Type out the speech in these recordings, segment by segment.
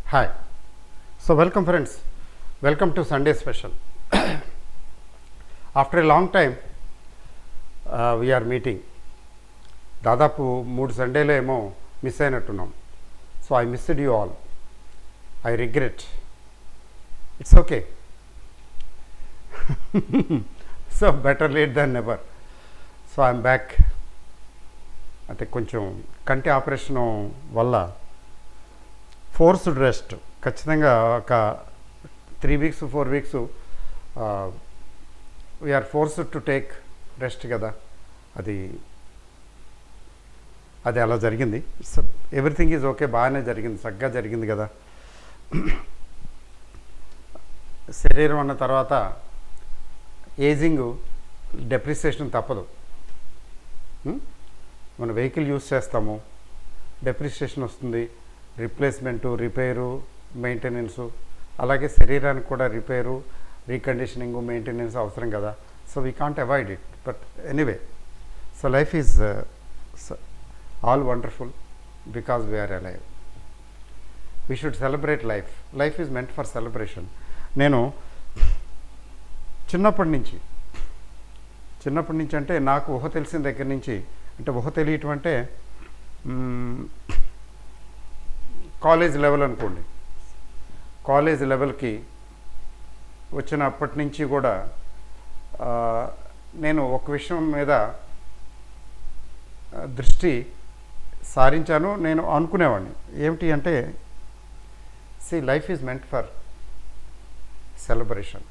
Hi. So welcome friends. Welcome to Sunday special. After a long time we are meeting. దాదాపు 3 సండేలు ఏమో miss అయినట్టున్నాం. So I missed you all. I regret. It's okay. So better late than never. So I'm back. అంటే కొంచెం కంటి operation వల్ల forced rest ఖచ్చితంగా ఒక 3 weeks 4 weeks we're forced to take rest కదా. అది అలా జరిగింది. ఎవ్రీథింగ్ ఈజ్ ఓకే, బాగానే జరిగింది, చక్కగా జరిగింది కదా. శరీరం అన్న తర్వాత ఏజింగ్, డెప్రిసియేషన్ తప్పదు. మన వెహికల్ యూస్ చేస్తాము, డెప్రిసియేషన్ వస్తుంది, రీప్లేస్మెంటు, రిపేరు, మెయింటెనెన్సు. అలాగే శరీరానికి కూడా రిపేరు, రీకండిషనింగు, మెయింటెనెన్స్ అవసరం కదా. So we can't avoid it. But anyway, so life is all wonderful because we are alive. We should celebrate life. Life is meant for celebration. నేను చిన్నప్పటి నుంచి అంటే నాకు ఊహ తెలిసిన దగ్గర నుంచి, అంటే ఊహ తెలియటం అంటే కాలేజ్ లెవెల్ అనుకోండి. కాలేజ్ లెవెల్కి వచ్చినప్పటి నుంచి కూడా నేను ఒక విషయం మీద దృష్టి సారించాను. నేను అనుకునేవాడిని ఏమిటి అంటే, life is meant for celebration.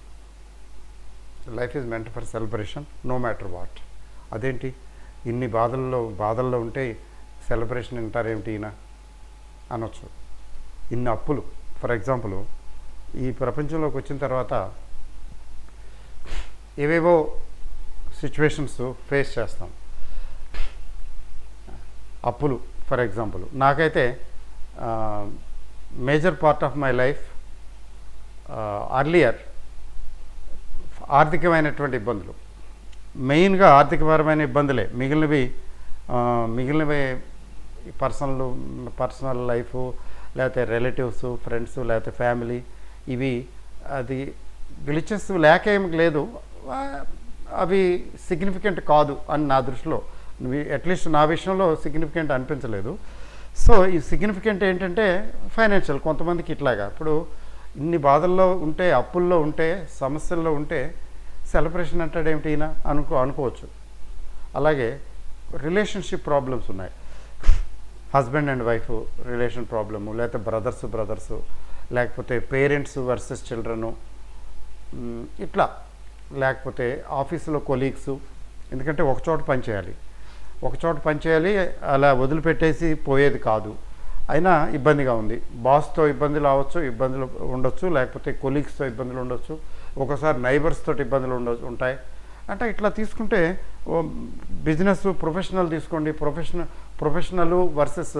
Life is meant for celebration no matter what. అదేంటి ఇన్ని బాధల్లో ఉంటే సెలబ్రేషన్ అంటారేమిటి ఈయన అనొచ్చు. ఇన్ని అప్పులు, ఫర్ ఎగ్జాంపుల్ ఈ ప్రపంచంలోకి వచ్చిన తర్వాత ఏవేవో సిచ్యువేషన్స్ ఫేస్ చేస్తాం. అప్పులు ఫర్ ఎగ్జాంపుల్, నాకైతే major part of my life earlier ఆర్థికమైనటువంటి ఇబ్బందులు, మెయిన్గా ఆర్థికపరమైన ఇబ్బందులే. మిగిలినవి పర్సనల్ లైఫ్, లేకపోతే రిలేటివ్స్, ఫ్రెండ్స్, లేకపోతే ఫ్యామిలీ, ఇవి అది గ్లిచెస్ లేక ఏమి లేదు, అవి సిగ్నిఫికెంట్ కాదు అని నా దృష్టిలో, అట్లీస్ట్ నా విషయంలో సిగ్నిఫికెంట్ అనిపించలేదు. సో ఈ సిగ్నిఫికెంట్ ఏంటంటే ఫైనాన్షియల్. కొంతమందికి ఇట్లాగా ఇప్పుడు ఇన్ని బాధల్లో ఉంటే, అప్పుల్లో ఉంటే, సమస్యల్లో ఉంటే సెలబ్రేషన్ అంటాడేమిటి ఈయన అనుకోవచ్చు. అలాగే రిలేషన్షిప్ ప్రాబ్లమ్స్ ఉన్నాయి. Husband and wife relation problem, లేకపోతే బ్రదర్స్, లేకపోతే పేరెంట్స్ వర్సెస్ చిల్డ్రను, ఇట్లా, లేకపోతే ఆఫీసులో కొలీగ్స్. ఎందుకంటే ఒకచోట పనిచేయాలి, అలా వదిలిపెట్టేసి పోయేది కాదు. అయినా ఇబ్బందిగా ఉంది. బాస్తో ఇబ్బందులు ఉండొచ్చు, లేకపోతే కొలీగ్స్తో ఇబ్బందులు ఉండొచ్చు, ఒకసారి నైబర్స్ తోటి ఇబ్బందులు ఉంటాయి. అంటే ఇట్లా తీసుకుంటే బిజినెస్, ప్రొఫెషనల్ తీసుకోండి, ప్రొఫెషనల్ వర్సెస్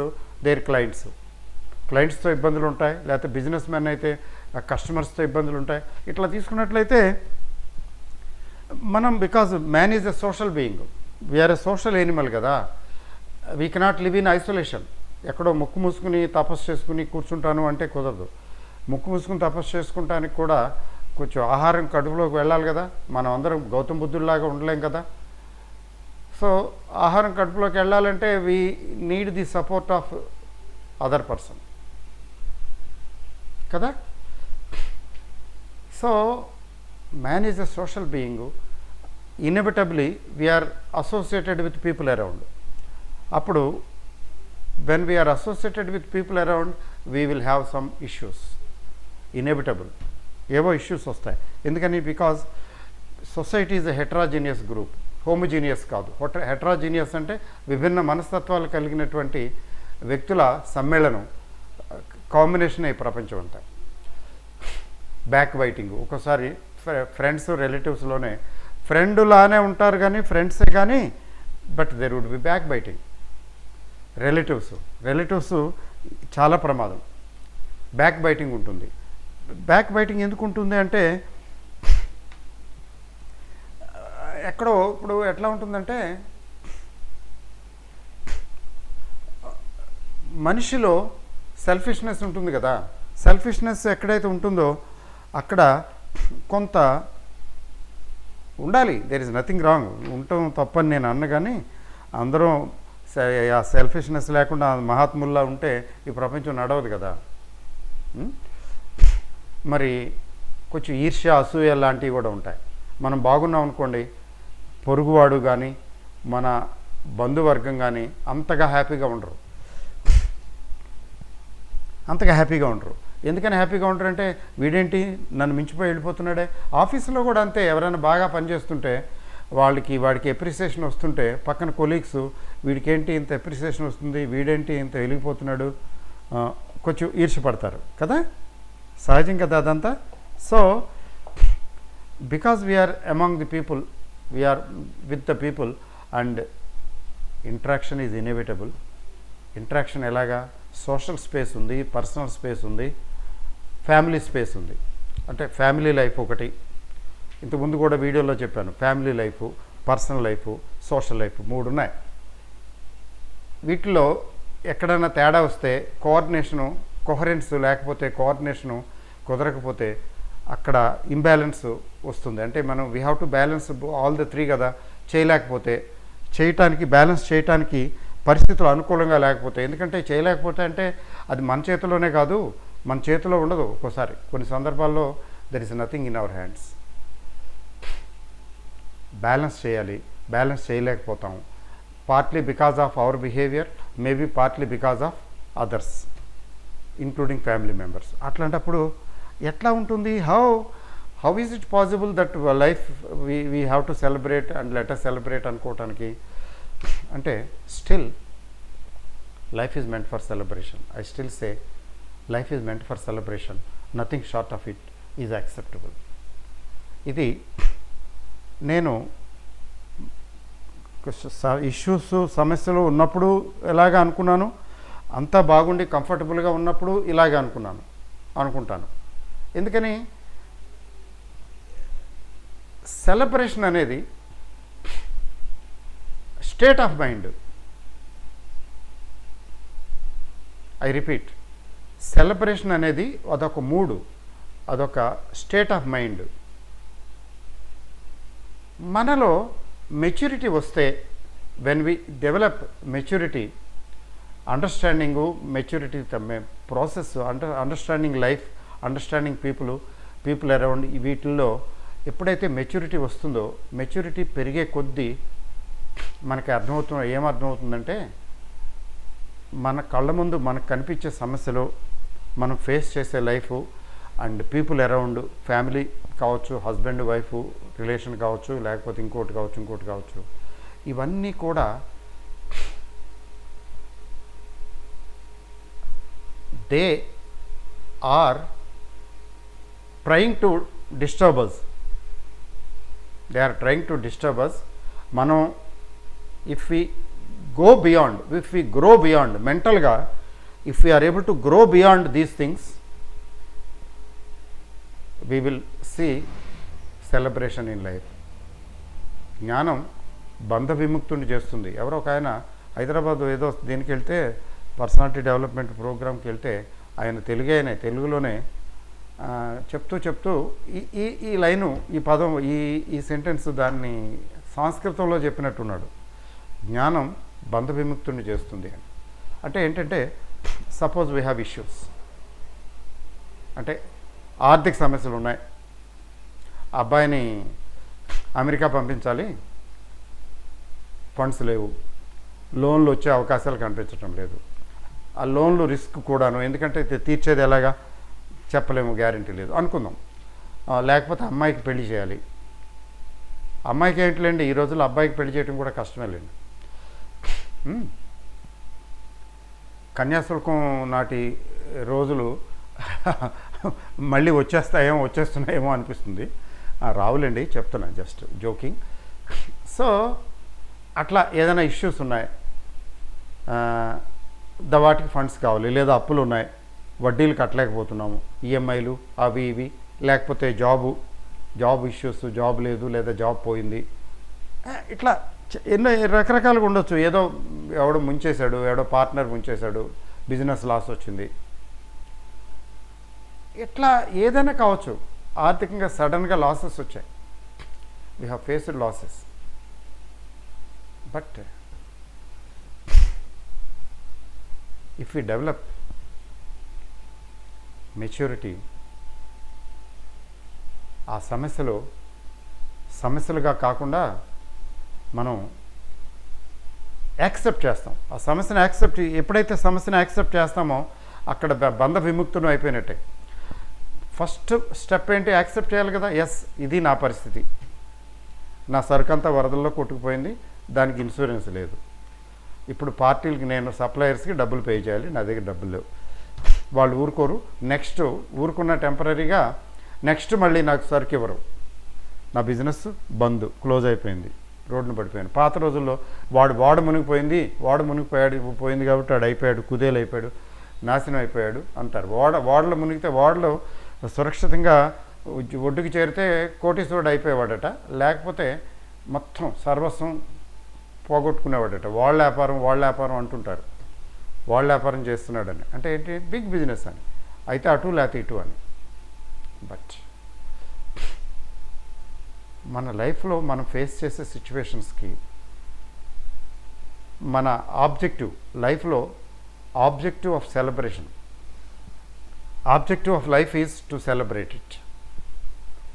దేర్ క్లయింట్స్తో ఇబ్బందులు ఉంటాయి, లేకపోతే బిజినెస్ మ్యాన్ అయితే కస్టమర్స్తో ఇబ్బందులు ఉంటాయి. ఇట్లా తీసుకున్నట్లయితే మనం, because man is a social being, we are a social animal కదా. We cannot live in isolation. ఎక్కడో ముక్కు మూసుకుని తపస్సు చేసుకుని కూర్చుంటాను అంటే కుదరదు. ముక్కు మూసుకుని తపస్సు చేసుకుంటానికి కూడా కొంచెం ఆహారం కడుపులోకి వెళ్ళాలి కదా. మనం అందరం గౌతమ బుద్ధుల్లాగా ఉండలేం కదా. సో ఆహారం కడుపులోకి వెళ్ళాలంటే we need the support of other person కదా. So man is a social being. Inevitably we are associated with people around. అప్పుడు when we are associated with people around we will have some issues. Inevitable ఏవో issues వస్తాయి. ఎందుకని? Because society is a heterogeneous group, homogeneous కాదు. Heterogeneous అంటే విభిన్న మనస్తత్వాలు కలిగినటువంటి వ్యక్తుల సమ్మేళనం, కాంబినేషన్ ఈ ప్రపంచం అంతా. బ్యాక్ బైటింగ్, ఒక్కోసారి ఫ్రెండ్స్ రిలేటివ్స్లోనే ఫ్రెండ్లానే ఉంటారు కానీ ఫ్రెండ్సే కానీ, but there would be backbiting. Relatives చాలా ప్రమాదం. బ్యాక్ బైటింగ్ ఉంటుంది. బ్యాక్ బైటింగ్ ఎందుకు ఉంటుంది అంటే, ఎక్కడో ఇప్పుడు ఎట్లా ఉంటుందంటే, మనిషిలో సెల్ఫిష్నెస్ ఉంటుంది కదా. సెల్ఫిష్నెస్ ఎక్కడైతే ఉంటుందో అక్కడ కొంత ఉండాలి. దేర్ ఇస్ నథింగ్ రాంగ్, ఉండటం తప్పని నేను అన్న, కానీ అందరం ఆ సెల్ఫిష్నెస్ లేకుండా మహాత్ముల్లా ఉంటే ఈ ప్రపంచం నడవదు కదా. మరి కొంచెం ఈర్ష్య, అసూయ లాంటివి కూడా ఉంటాయి. మనం బాగున్నాం అనుకోండి, పొరుగువాడు కానీ మన బంధువర్గం కానీ అంతగా హ్యాపీగా ఉండరు, ఎందుకని హ్యాపీగా ఉంటారంటే వీడేంటి నన్ను మించిపోయి వెళ్ళిపోతున్నాడే. ఆఫీసులో కూడా అంతే, ఎవరైనా బాగా పనిచేస్తుంటే వాడికి ఎప్రిసియేషన్ వస్తుంటే పక్కన కొలీగ్స్ వీడికేంటి ఇంత ఎప్రిసియేషన్ వస్తుంది, వీడేంటి ఇంత వెలిగిపోతున్నాడు, కొంచెం ఈర్ష్యపడతారు కదా, సహజం కదా అదంతా. So because we're among the people, we're with the people and interaction is inevitable. Interaction ఎలాగా, సోషల్ స్పేస్ ఉంది, పర్సనల్ స్పేస్ ఉంది, ఫ్యామిలీ స్పేస్ ఉంది. అంటే ఫ్యామిలీ లైఫ్ ఒకటి, ఇంతకుముందు కూడా వీడియోలో చెప్పాను, family life, personal life, social life 3 ఉన్నాయి. వీటిలో ఎక్కడైనా తేడా వస్తే కోఆర్డినేషను, కొహరెన్స్ లేకపోతే కోఆర్డినేషను కుదరకపోతే అక్కడ ఇంబ్యాలెన్స్ వస్తుంది. అంటే మనం we have to balance all the 3 కదా. చేయలేకపోతే, బ్యాలెన్స్ చేయటానికి పరిస్థితులు అనుకూలంగా లేకపోతే, ఎందుకంటే చేయలేకపోతే అంటే అది మన చేతిలోనే కాదు, మన చేతిలో ఉండదు. ఒక్కోసారి కొన్ని సందర్భాల్లో there is nothing in our hands. Balance చేయాలి, బ్యాలెన్స్ చేయలేకపోతాం. Partly because of our behaviour, maybe partly because of others including family members. అట్లాంటప్పుడు ఎట్లా ఉంటుంది, how is it possible that life we have to celebrate and let us celebrate అనుకోవటానికి. అంటే still life is meant for celebration. I still say life is meant for celebration, nothing short of it is acceptable. ఇది నేను issues, సమస్యలు ఉన్నప్పుడు ఎలాగ అనుకున్నాను, అంతా బాగుండి కంఫర్టబుల్గా ఉన్నప్పుడు ఇలాగే అనుకుంటాను. ఎందుకని సెలబ్రేషన్ అనేది state of mind. I repeat, celebration అనేది అదొక మూడు, అదొక స్టేట్ ఆఫ్ మైండ్. మనలో మెచ్యూరిటీ వస్తే, when we develop maturity, understanding, maturity process, understanding life, understanding people around, వీటిల్లో ఎప్పుడైతే మెచ్యూరిటీ వస్తుందో, మెచ్యూరిటీ పెరిగే కొద్దీ మనకి ఏమర్థమవుతుందంటే మన కళ్ళ ముందు మనకు కనిపించే సమస్యలు, మనం ఫేస్ చేసే life and people around, family కావచ్చు, హస్బెండ్ వైఫ్ రిలేషన్ కావచ్చు, లేకపోతే ఇంకోటి కావచ్చు, ఇవన్నీ కూడా they are trying to disturb us. మనం ఇఫ్ వి గ్రో బియాండ్ మెంటల్గా, if we are able to grow beyond these things, we will see celebration in life. జ్ఞానం బంధ విముక్తుని చేస్తుంది. ఎవరో ఒక ఆయన హైదరాబాద్ ఏదో దీనికి వెళ్తే, పర్సనాలిటీ డెవలప్మెంట్ ప్రోగ్రామ్కి వెళ్తే, ఆయన తెలుగులోనే చెప్తూ ఈ లైను, ఈ పదం, ఈ సెంటెన్స్ దాన్ని సంస్కృతంలో చెప్పినట్టున్నాడు. జ్ఞానం బంధ విముక్తుని చేస్తుంది అని. అంటే ఏంటంటే, సపోజ్ వీ హ్యావ్ ఇష్యూస్, అంటే ఆర్థిక సమస్యలు ఉన్నాయి, అబ్బాయిని అమెరికా పంపించాలి, ఫండ్స్ లేవు, లోన్లు వచ్చే అవకాశాలు కనిపించడం లేదు, ఆ లోన్లు రిస్క్ కూడాను, ఎందుకంటే తీర్చేది ఎలాగా చెప్పలేము, గ్యారంటీ లేదు అనుకుందాం. లేకపోతే అమ్మాయికి పెళ్లి చేయాలి. అమ్మాయికి ఏంటిలేండి, ఈ రోజుల్లో అబ్బాయికి పెళ్లి చేయడం కూడా కష్టమే లేండి. కన్యాశుల్కం నాటి రోజులు మళ్ళీ వచ్చేస్తున్నాయేమో అనిపిస్తుంది. రావులేండి, చెప్తున్నా, జస్ట్ జోకింగ్. సో అట్లా ఏదైనా ఇష్యూస్ ఉన్నాయి, వాటికి ఫండ్స్ కావాలి, లేదా అప్పులు ఉన్నాయి, వడ్డీలు కట్టలేకపోతున్నాము, ఈఎంఐలు అవి ఇవి, లేకపోతే జాబ్ ఇష్యూస్, జాబ్ లేదు లేదా జాబ్ పోయింది, ఇట్లా ఎన్నో రకరకాలుగా ఉండొచ్చు. ఎవడో ముంచేశాడు, ఎవడో పార్ట్నర్ ముంచేశాడు, బిజినెస్ లాస్ వచ్చింది. ఇట్లా ఏదైనా కావచ్చు. ఆర్థికంగా సడన్గా లాసెస్ వచ్చాయి, we have faced losses. But if you develop maturity, ఆ సమస్యలుగా కాకుండా మనం యాక్సెప్ట్ చేస్తాం. ఆ సమస్యను ఎప్పుడైతే సమస్యను యాక్సెప్ట్ చేస్తామో అక్కడ బంధ విముక్తులు అయిపోయినట్టే. ఫస్ట్ స్టెప్ ఏంటి? యాక్సెప్ట్ చేయాలి కదా. ఎస్, ఇది నా పరిస్థితి, నా సరుకంతా వరదల్లో కొట్టుకుపోయింది, దానికి ఇన్సూరెన్స్ లేదు, ఇప్పుడు పార్టీలకి నేను సప్లయర్స్కి డబ్బులు పే చేయాలి, నా దగ్గర డబ్బులు లేవు. వాళ్ళు ఊరుకోరు. నెక్స్ట్ ఊరుకున్న టెంపరీగా నెక్స్ట్ మళ్ళీ నాకు సరుకు ఇవ్వరు, నా బిజినెస్ బంద్, క్లోజ్ అయిపోయింది, రోడ్డును పడిపోయాను. పాత రోజుల్లో వాడు మునిగిపోయింది కాబట్టి వాడు అయిపోయాడు, కుదేలు అయిపోయాడు, నాశనం అయిపోయాడు అంటారు. ఓడలో మునిగితే ఓడలో సురక్షితంగా ఒడ్డుకి చేరితే కోటీశ్వరుడు అయిపోయేవాడట, లేకపోతే మొత్తం సర్వస్వం పోగొట్టుకునేవాడట. వాళ్ళ వ్యాపారం అంటుంటారు, వాళ్ళ వ్యాపారం చేస్తున్నాడని. అంటే ఏంటి? బిగ్ బిజినెస్ అని. అయితే అటు లేకపోతే ఇటు అని. బట్ మన లైఫ్లో మనం ఫేస్ చేసే సిచ్యువేషన్స్కి మన లైఫ్లో objective of celebration, objective of life is to celebrate it.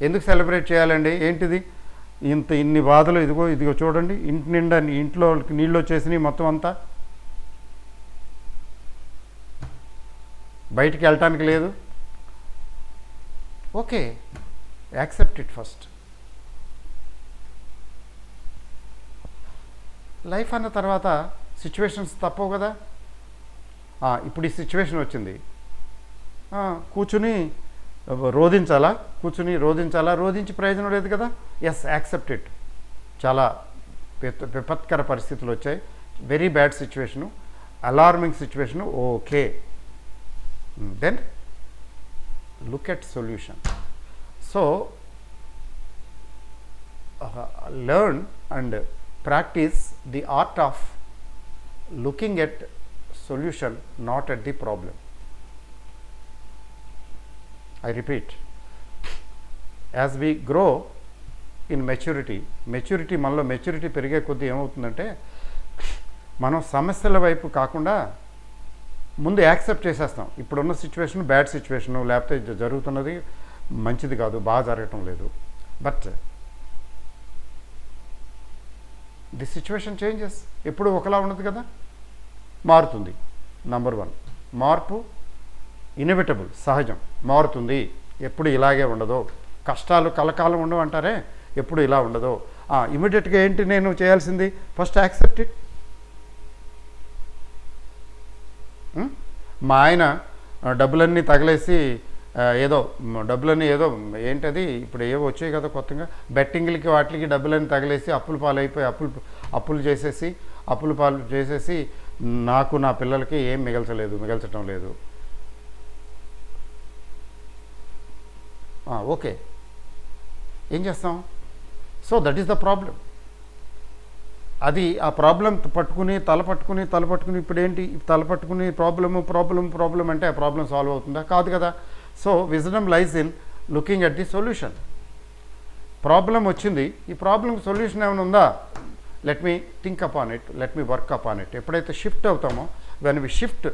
ఎందుకు సెలబ్రేట్ చేయాలండి? ఏంటిది ఇన్ని బాధలు? ఇదిగో చూడండి, ఇంటి నిండా ఇంట్లో నీళ్ళు వచ్చేసినాయి మొత్తం అంతా, బయటికి వెళ్ళటానికి లేదు. Okay, accept it first. Life అన్న తర్వాత సిచ్యువేషన్స్ తప్పవు కదా. ఇప్పుడు ఈ సిచ్యువేషన్ వచ్చింది, కూర్చుని రోధించాలా? రోధించి ప్రయోజనం లేదు కదా. Yes, accept it. చాలా విపత్కర పరిస్థితులు వచ్చాయి, very bad situation, alarming situation. Okay, then look at solution. So learn and practice the art of looking at solution, not at the problem. I repeat, as we grow in maturity మనలో maturity పెరిగే కొద్దీ ఏమవుతుందంటే మనం సమస్యల వైపు కాకుండా ముందు accept చేసేస్తాం. ఇప్పుడున్న సిచ్యువేషన్ బ్యాడ్ సిచ్యువేషను, లేకపోతే జరుగుతున్నది మంచిది కాదు, బాగా జరగటం లేదు. But the situation changes. ఎప్పుడు ఒకలా ఉండదు కదా, మారుతుంది. నంబర్ 1, మార్పు ఇన్ఎవిటబుల్, సహజం, మారుతుంది. ఎప్పుడు ఇలాగే ఉండదు. కష్టాలు కలకాలం ఉండవు అంటారే, ఎప్పుడు ఇలా ఉండదు. ఇమీడియట్గా ఏంటి నేను చేయాల్సింది? First accept it. మా ఆయన డబ్బులన్నీ తగలేసి డబ్బులన్నీ ఏంటది ఇప్పుడు వచ్చాయి కదా కొత్తగా, బెట్టింగ్లకి వాటికి డబ్బులన్నీ తగిలేసి అప్పులు చేసేసి నాకు నా పిల్లలకి ఏం మిగల్చటం లేదు. ఓకే, ఏం చేస్తాం? So that is the problem. అది ఆ ప్రాబ్లం తల పట్టుకుని ఇప్పుడు ఏంటి తల పట్టుకుని ప్రాబ్లం అంటే ఆ ప్రాబ్లం సాల్వ్ అవుతుందా? కాదు కదా. So wisdom lies in looking at the solution. Problem వచ్చింది, ఈ ప్రాబ్లం సొల్యూషన్ ఏమైనా ఉందా? Let me think upon it, let me work upon it. ఎప్పుడైతే షిఫ్ట్ అవుతామో, when we shift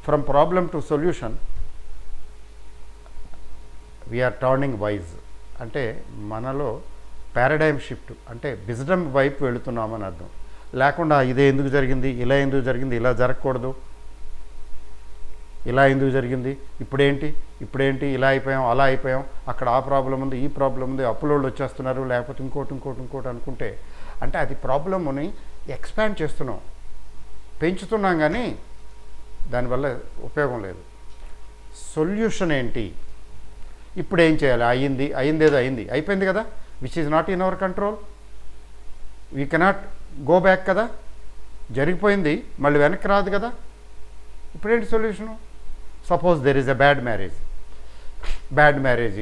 from problem to solution, we are turning wise. అంటే మనలో paradigm shift, అంటే wisdom వైపు వెళుతున్నామని అర్థం. లేకుండా ఇదే ఎందుకు జరిగింది, ఇలా ఎందుకు జరిగింది, ఇలా జరగకూడదు, ఇలా ఎందుకు జరిగింది, ఇప్పుడేంటి ఇలా అయిపోయాం, అలా అయిపోయాం, అక్కడ ఆ ప్రాబ్లం ఉంది, ఈ ప్రాబ్లం ఉంది, అప్పులోళ్ళు వచ్చేస్తున్నారు, లేకపోతే ఇంకోటి అనుకుంటే, అంటే అది ప్రాబ్లమ్ని ఎక్స్పాండ్ చేస్తున్నాం, పెంచుతున్నాం, కానీ దానివల్ల ఉపయోగం లేదు. సొల్యూషన్ ఏంటి? ఇప్పుడు ఏం చేయాలి? అయిపోయింది కదా, which is not in our control. We cannot go back కదా, జరిగిపోయింది, మళ్ళీ వెనక్కి రాదు కదా. ఇప్పుడేంటి solution? Suppose there is a bad marriage,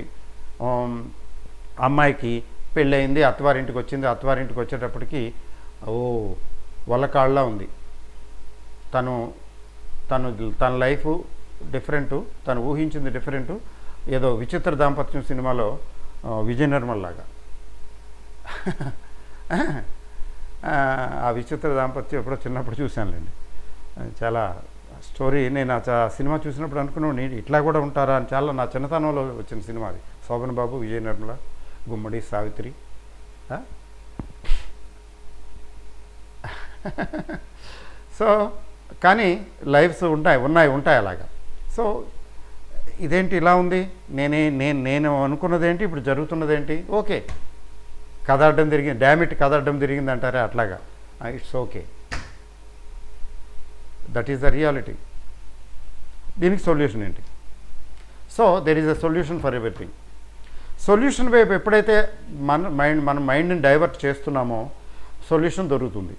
అమ్మాయికి పెళ్ళయింది, అత్తవారింటికి వచ్చేటప్పటికి వల్లకాళ్ళ ఉంది. తన లైఫ్ డిఫరెంటు, తను ఊహించింది డిఫరెంటు, ఏదో విచిత్ర దాంపత్యం సినిమాలో విజయ నిర్మల్ లాగా ఆ విచిత్ర దాంపత్యం ఎప్పుడో చిన్నప్పుడు చూశానులేండి. చాలా స్టోరీ నేను ఆ సినిమా చూసినప్పుడు అనుకున్నాను ఇట్లా కూడా ఉంటారా అని. చాలా నా చిన్నతనంలో వచ్చిన సినిమా అది. శోభన్ బాబు, విజయ నిర్మల, గుమ్మడి, సావిత్రి. సో కానీ లైఫ్స్ ఉంటాయి అలాగా. సో ఇదేంటి ఇలా ఉంది, నేను అనుకున్నది ఏంటి, ఇప్పుడు జరుగుతున్నది ఏంటి, ఓకే కథ అడ్డం తిరిగింది, డ్యామిట్ కథ అడ్డం తిరిగింది అంటారే అట్లాగా. It's okay, that is the reality. దీనికి సొల్యూషన్ ఏంటి? So there is a solution for everything. Solution వైపు ఎప్పుడైతే మన మైండ్ని డైవర్ట్ చేస్తున్నామో సొల్యూషన్ దొరుకుతుంది.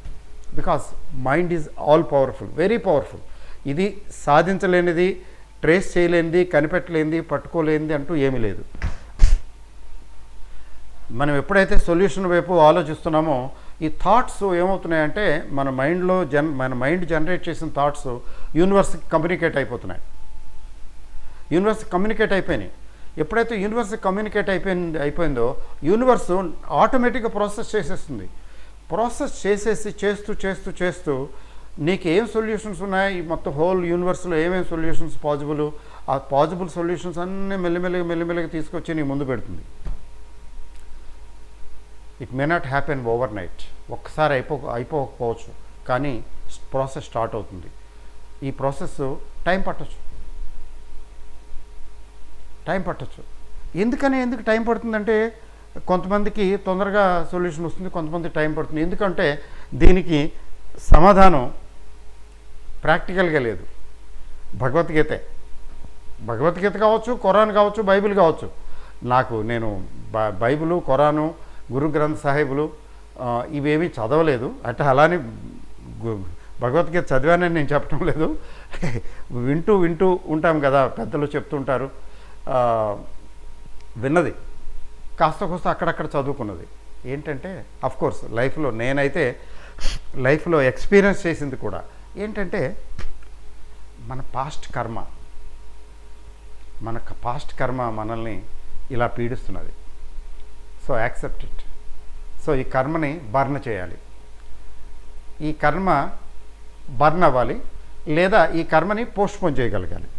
Because mind is all powerful, very powerful. ఇది సాధించలేనిది, ట్రేస్ చేయలేనిది, కనిపెట్టలేనిది, పట్టుకోలేనిది అంటూ ఏమీ లేదు. మనం ఎప్పుడైతే సొల్యూషన్ వైపు ఆలోచిస్తున్నామో ఈ థాట్స్ ఏమవుతున్నాయంటే మన మైండ్ జనరేట్ చేసిన థాట్స్ యూనివర్స్కి కమ్యూనికేట్ అయిపోతున్నాయి. అయిపోయినాయి. ఎప్పుడైతే యూనివర్స్కి కమ్యూనికేట్ అయిపోయిందో యూనివర్స్ ఆటోమేటిక్గా ప్రాసెస్ చేసేస్తుంది. ప్రాసెస్ చేసేసి చేస్తూ నీకు ఏం సొల్యూషన్స్ ఉన్నాయి, ఈ మొత్తం హోల్ యూనివర్స్లో ఏమేమి సొల్యూషన్స్ పాజిబుల్, ఆ పాజిబుల్ సొల్యూషన్స్ అన్నీ మెల్లిమెల్లిగా తీసుకొచ్చి నీ ముందు పెడుతుంది. It may not happen over night, ఒక్కసారి అయిపోకపోవచ్చు, కానీ ప్రాసెస్ స్టార్ట్ అవుతుంది. ఈ ప్రాసెస్ టైం పట్టచ్చు. ఎందుకు టైం పడుతుందంటే కొంతమందికి తొందరగా సొల్యూషన్ వస్తుంది, కొంతమంది టైం పడుతుంది. ఎందుకంటే దీనికి సమాధానం ప్రాక్టికల్గా లేదు. భగవద్గీత కావచ్చు, ఖురాన్ కావచ్చు, బైబిల్ కావచ్చు. నేను బైబిలు, ఖురాను, గురు గ్రంథ్ సాహిబులు ఇవేమీ చదవలేదు. అంటే అలానే భగవద్గీత చదివానని నేను చెప్పడం లేదు. వింటూ ఉంటాం కదా, పెద్దలు చెప్తుంటారు, విన్నది కాస్త కోస్త అక్కడక్కడ చదువుకున్నది. ఏంటంటే అఫ్కోర్స్ నేనైతే లైఫ్లో ఎక్స్పీరియన్స్ చేసింది కూడా ఏంటంటే మన పాస్ట్ కర్మ మనల్ని ఇలా పీడిస్తున్నది. So accept it. సో ఈ కర్మని బర్న్ చేయాలి. ఈ కర్మ బర్న్ అవ్వాలి, లేదా ఈ కర్మని పోస్ట్పోన్ చేయగలగాలి.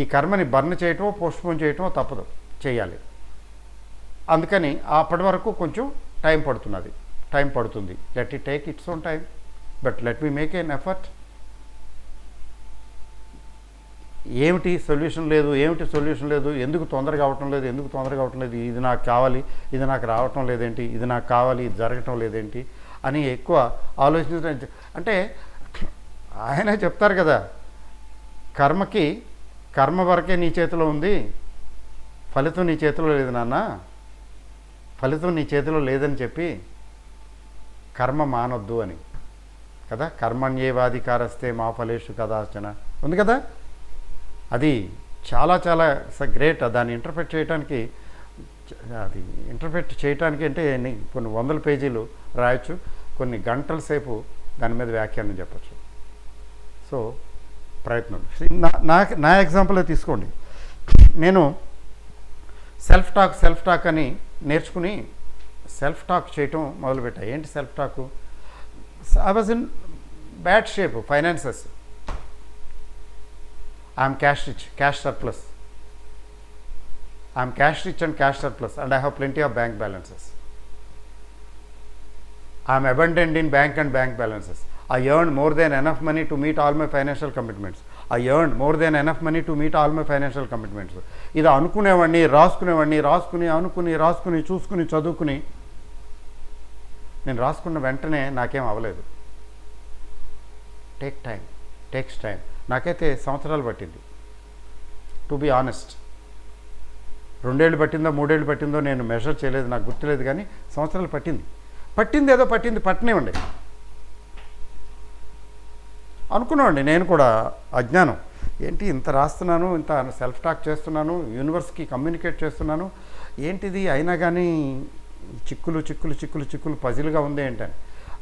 ఈ కర్మని బర్న్ చేయటమో పోస్ట్పోన్ చేయటమో తప్పదు, చేయాలి. అందుకని అప్పటి వరకు కొంచెం టైం పడుతుంది. Let it take its own time, but let me make an effort. ఏమిటి సొల్యూషన్ లేదు, ఎందుకు తొందరగా అవటం లేదు, ఇది నాకు కావాలి, ఇది నాకు రావటం లేదేంటి, ఇది నాకు కావాలి, ఇది జరగటం లేదేంటి అని ఎక్కువ ఆలోచించడం. అంటే ఆయనే చెప్తారు కదా, కర్మ వరకే నీ చేతిలో ఉంది, ఫలితం నీ చేతిలో లేదు నాన్న, ఫలితం నీ చేతిలో లేదని చెప్పి కర్మ మానొద్దు అని కదా. కర్మణ్యేవాధికారస్తే మా ఫలేషు కదాచన ఉంది కదా. అది చాలా గ్రేట్. దాన్ని ఇంటర్ప్రెట్ చేయటానికి అంటే కొన్ని వందల పేజీలు రాయొచ్చు, కొన్ని గంటల సేపు దాని మీద వ్యాఖ్యానం చెప్పచ్చు. సో ప్రయత్నం నా ఎగ్జాంపుల్ తీసుకోండి. నేను సెల్ఫ్ టాక్ అని నేర్చుకుని సెల్ఫ్ టాక్ చేయటం మొదలుపెట్టా. ఏంటి self talk? I was in bad shape, finances. I'm cash rich and cash surplus and I have plenty of bank balances. I am abundant in bank and bank balances. I earn more than enough money to meet all my financial commitments. ఇది అనుకునేవాడిని, రాసుకుని చూసుకుని చదువుకుని నేను రాసుకున్న వెంటనే నాకేం అవ్వలేదు. Takes time. నాకైతే సంవత్సరాలు పట్టింది, టు బీ ఆనెస్ట్. 2 ఏళ్ళు పట్టిందో 3 ఏళ్ళు పట్టిందో నేను మెజర్ చేయలేదు, నాకు గుర్తులేదు, కానీ సంవత్సరాలు పట్టినివ్వండి అనుకున్నామండి. నేను కూడా అజ్ఞానం, ఏంటి ఇంత రాస్తున్నాను, ఇంత సెల్ఫ్ టాక్ చేస్తున్నాను, యూనివర్స్కి కమ్యూనికేట్ చేస్తున్నాను, ఏంటిది అయినా కానీ చిక్కులు పజిల్గా ఉంది ఏంటని.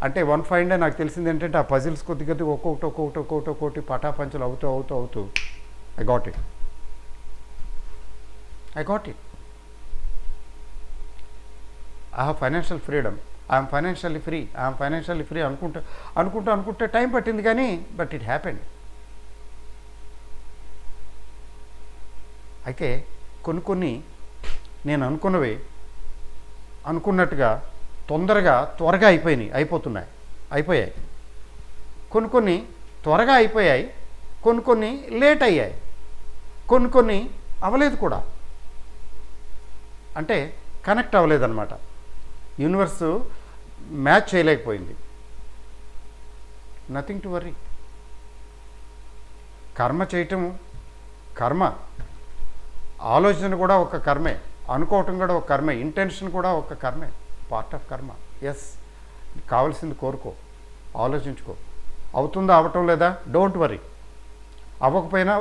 అంటే వన్ ఫైన్ డే నాకు తెలిసింది ఏంటంటే ఆ పజిల్స్ కొద్ది ఒక్కొక్కటి పటాపంచలు అవుతూ I got it. I got it. I have financial freedom, I'm financially free అనుకుంటే టైం పట్టింది కానీ బట్ ఇట్ హ్యాపెండ్. అయితే కొన్ని నేను అనుకున్నట్టుగా త్వరగా అయిపోయాయి. కొన్ని త్వరగా అయిపోయాయి, కొన్ని లేట్ అయ్యాయి, కొన్ని అవ్వలేదు కూడా. అంటే కనెక్ట్ అవ్వలేదన్నమాట. యూనివర్సు మ్యాచ్ చేయలేకపోయింది. Nothing to worry. కర్మ చేయటం కర్మ, ఆలోచన కూడా ఒక కర్మే, అనుకోవటం కూడా ఒక కర్మే, ఇంటెన్షన్ కూడా ఒక కర్మే, పార్ట్ ఆఫ్ కర్మ. ఎస్, కావాల్సింది కోరుకో, ఆలోచించుకో. అవుతుందా అవటం లేదా, డోంట్ వరీ. అవ్వకపోయినా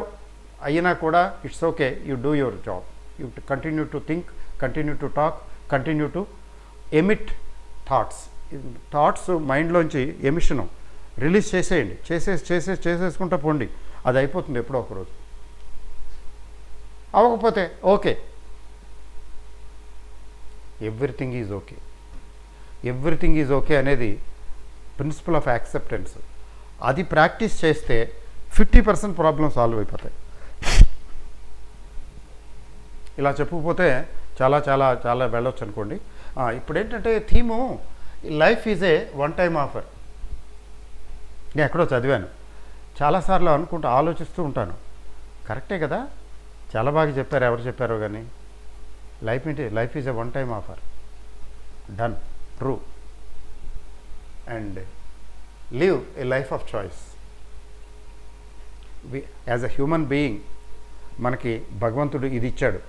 అయినా కూడా it's okay, you do your job. You continue to think, continue to talk, continue to emit thoughts మైండ్లోంచి ఎమిషను రిలీజ్ చేసేయండి. చేసేసుకుంటా పోండి, అది అయిపోతుంది ఎప్పుడో ఒకరోజు. అవ్వకపోతే ఓకే, ఎవ్రీథింగ్ ఈజ్ ఓకే అనేది ప్రిన్సిపల్ ఆఫ్ యాక్సెప్టెన్స్. అది ప్రాక్టీస్ చేస్తే 50% ప్రాబ్లమ్ సాల్వ్ అయిపోతాయి. ఇలా చెప్పుకుపోతే చాలా చాలా చాలా వెళ్ళొచ్చు అనుకోండి. ఇప్పుడు ఏంటంటే theme life is a one time offer. నేను ఎక్కడో చదివాను, చాలాసార్లు ఆలోచిస్తూ ఉంటాను, కరెక్టే కదా, చాలా బాగా చెప్పారు, ఎవరు చెప్పారో కానీ. Life is a one time offer, done, true, and live a life of choice. As a human being మనకి భగవంతుడు ఇది ఇచ్చాడు,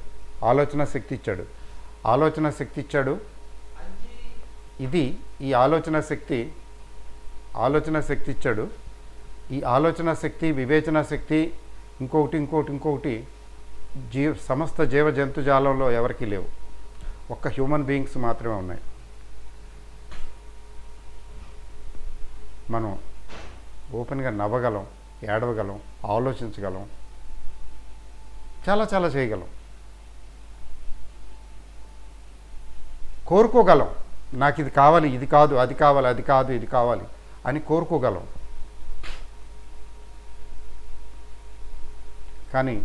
ఆలోచన శక్తి ఇచ్చాడు. ఈ ఆలోచన శక్తి ఇచ్చాడు. ఈ ఆలోచన శక్తి, వివేచన శక్తి, ఇంకొకటి సమస్త జీవ జంతుజాలంలో ఎవరికీ లేవు, ఒక్క హ్యూమన్ బీయింగ్స్ మాత్రమే ఉన్నాయి. మనం ఓపెన్గా నవ్వగలం, ఏడవగలం, ఆలోచించగలం, చాలా చాలా చేయగలం, కోరుకోగలం. నాకు ఇది కావాలి, ఇది కాదు, అది కావాలి, అది కాదు, ఇది కావాలి అని కోరుకోగలం. కానీ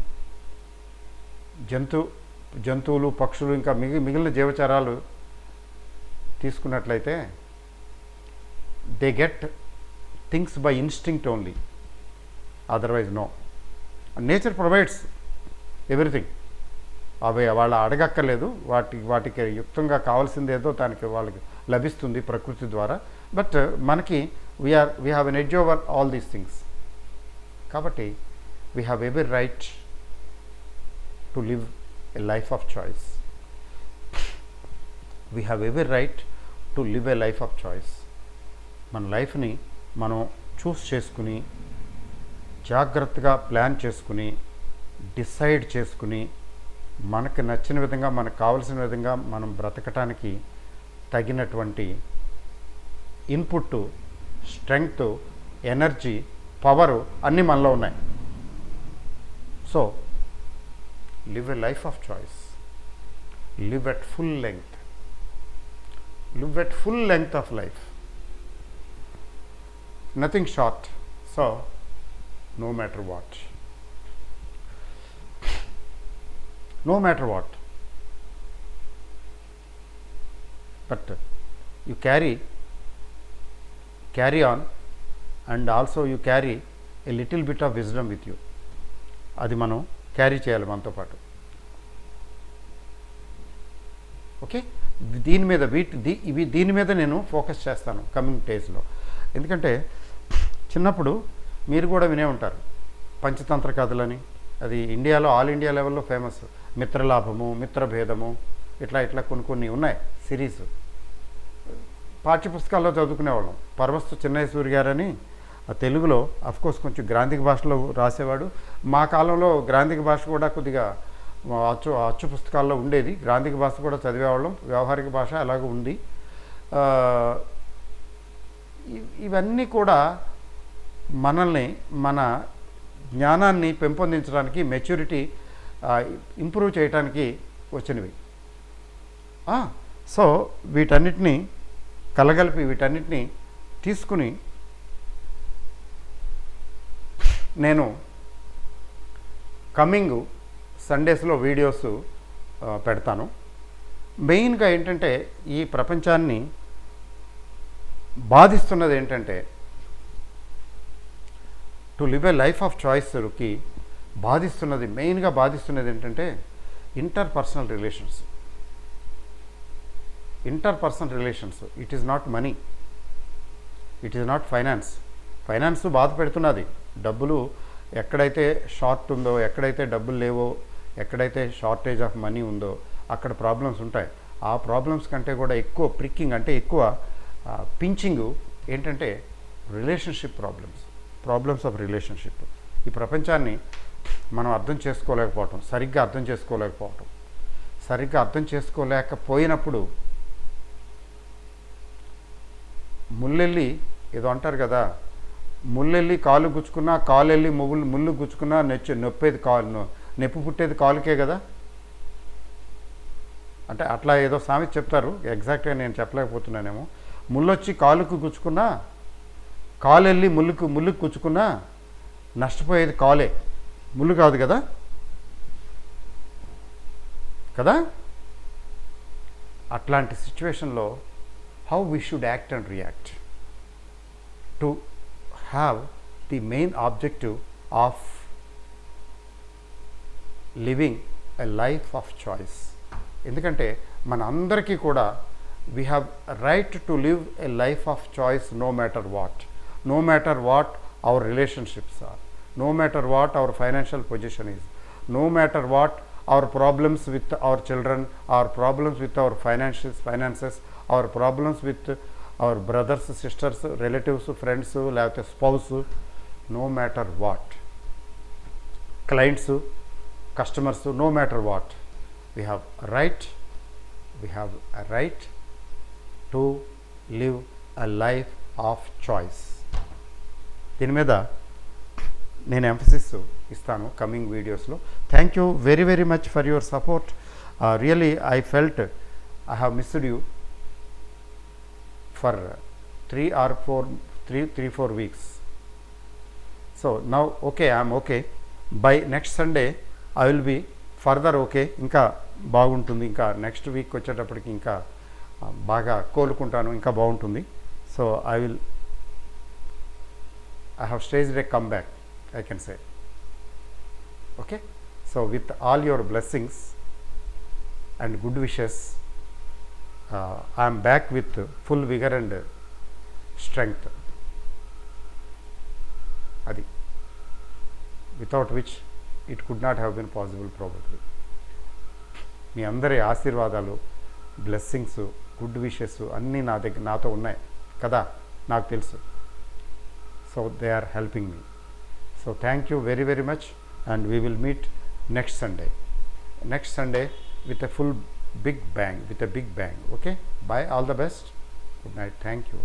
జంతువులు, పక్షులు, ఇంకా మిగిలిన జీవచరాలు తీసుకున్నట్లయితే they get things by instinct only, otherwise no. Nature provides everything. అవి వాళ్ళు అడగక్కర్లేదు, వాటికి యుక్తంగా కావాల్సింది ఏదో వాళ్ళకి లభిస్తుంది ప్రకృతి ద్వారా. బట్ మనకి we have an edge over all these things. కాబట్టి we have every right to live a life of choice. We have every right to live a life of choice. మన లైఫ్ని మనం చూస్ చేసుకుని, జాగ్రత్తగా ప్లాన్ చేసుకుని, డిసైడ్ చేసుకుని, మనకు నచ్చిన విధంగా, మనకు కావలసిన విధంగా మనం బ్రతకటానికి తగినటువంటి ఇన్పుట్, స్ట్రెంగ్త్, ఎనర్జీ, పవరు అన్నీ మనలో ఉన్నాయి. So live a life of choice, live at full length of life, nothing short. So no matter what, but you carry on, and also you carry a little bit of wisdom with you. అది మనం carry చేయాలి మనతో పాటు. Okay, దీని మీద నేను focus చేస్తాను coming డేస్లో. ఎందుకంటే చిన్నప్పుడు మీరు కూడా వినే ఉంటారు పంచతంత్ర కథలని. అది ఇండియాలో, ఆల్ ఇండియా లెవెల్లో ఫేమస్. మిత్రలాభము, మిత్రభేదము, ఇట్లా కొన్ని ఉన్నాయి సిరీస్. పాఠ్యపుస్తకాల్లో చదువుకునేవాళ్ళం. పరమస్తు చిన్నయ్య సూరి గారని తెలుగులో అఫ్కోర్స్ కొంచెం గ్రాంధిక భాషలో రాసేవాడు. మా కాలంలో గ్రాంధిక భాష కూడా కొద్దిగా అచ్చు పుస్తకాల్లో ఉండేది. గ్రాంధిక భాష కూడా చదివేవాళ్ళం. వ్యవహారిక భాష అలాగ ఉంది. ఇవన్నీ కూడా మనల్ని, మన జ్ఞానాన్ని పెంపొందించడానికి, మెచ్యూరిటీ ఇంప్రూవ్ చేయడానికి వచ్చినవి. సో వీటన్నిటినీ కలగలిపి వీటన్నిటినీ తీసుకుని నేను కమింగ్ సండేస్లో వీడియోస్ పెడతాను. మెయిన్గా ఏంటంటే ఈ ప్రపంచాన్ని బాధిస్తున్నది ఏంటంటే to live a life of చాయిస్కి మెయిన్గా బాధిస్తున్నది ఏంటంటే interpersonal relations. It is not money, it is not finance బాధ పెడుతున్నది. డబ్బులు ఎక్కడైతే షార్ట్ ఉందో, ఎక్కడైతే డబ్బులు లేవో, ఎక్కడైతే షార్టేజ్ ఆఫ్ మనీ ఉందో అక్కడ ప్రాబ్లమ్స్ ఉంటాయి. ఆ ప్రాబ్లమ్స్ కంటే కూడా ఎక్కువ ప్రిక్కింగ్ అంటే ఎక్కువ పించింగ్ ఏంటంటే ప్రాబ్లమ్స్ ఆఫ్ రిలేషన్షిప్. ఈ ప్రపంచాన్ని మనం సరిగ్గా అర్థం చేసుకోలేకపోయినప్పుడు ముల్లెళ్ళి ఏదో అంటారు కదా, ముల్లెళ్ళి కాలు గుచ్చుకున్నా, కాలెళ్ళి ముళ్ళు గుచ్చుకున్నా నొప్పేది నొప్పి పుట్టేది కాలుకే కదా. అంటే అట్లా ఏదో సామెత చెప్తారు, ఎగ్జాక్ట్గా నేను చెప్పలేకపోతున్నానేమో. ముళ్ళొచ్చి కాలుకు గుచ్చుకున్నా, కాలెళ్ళి ముళ్ళుకు గుచ్చుకున్నా నష్టపోయేది కాలే, ముళ్ళు కాదు కదా. అట్లాంటి సిచ్యువేషన్లో how we should act and react to have the main objective of living a life of choice. ఎందుకంటే మన అందరికీ కూడా we have right to live a life of choice no matter what our relationships are, no matter what our financial position is, no matter what our problems with our children, our problems with our finances, our problems with our brothers, sisters, relatives, friends, లేకపోతే spouse, no matter what, clients, customers, no matter what, we have a right to live a life of choice. దీని మీద నేను emphasis ఇస్తాను coming వీడియోస్లో. Thank you very very much for your support. Really I felt I have missed you for 3-4 weeks. So now okay, I am okay. By next Sunday I will be further okay. ఇంకా బాగుంటుంది. ఇంకా next week వచ్చేటప్పటికి ఇంకా బాగా కోలుకుంటాను, ఇంకా బాగుంటుంది. So I have staged a comeback, I can say. Okay, so with all your blessings and good wishes, I am back with full vigor and strength. Adi, without which it could not have been possible probably. మీ అందరి ఆశీర్వాదాలు, blessings, good wishes అన్నీ నాతో ఉన్నాయి కదా, నాకు తెలుసు. So they are helping me. So thank you very very much and we will meet next Sunday with a big bang. Okay, bye, all the best, good night, thank you.